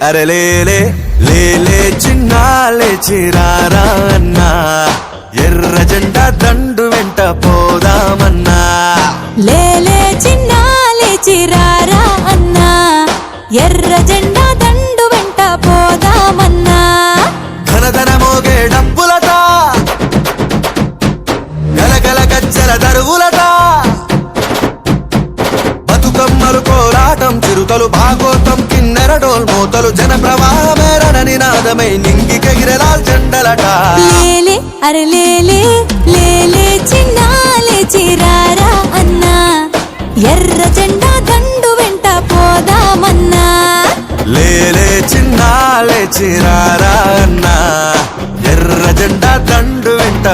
అరే లేలే లేలే చిన్నాలే చిరారా అన్నా ఎర్ర జెండా దండు వెంట పోదామన్నా లేలే చిన్నాలే చిరారా అన్నా ఎర్ర జెండా దండు వెంట పోదామన్నా ధనధన మోగే డప్పులట గలగల గజ్జల దరువులట బతుకమ్మలు కోలాటం చిరుతలు భాగోతం కిన్నెర డోల్ మోతలు జన ప్రవాహమే రణ నినాదమై నింగికెగిరెలాల్ జెండలట లేలే అరే లేలే లేలే చిన్నాలే చిరారా అన్నా ఎర్ర జెండా దండు వెంట పోదామన్నా లేలే చిన్నాలే చిరారా అన్నా ఎర్ర జెండా దండు వెంట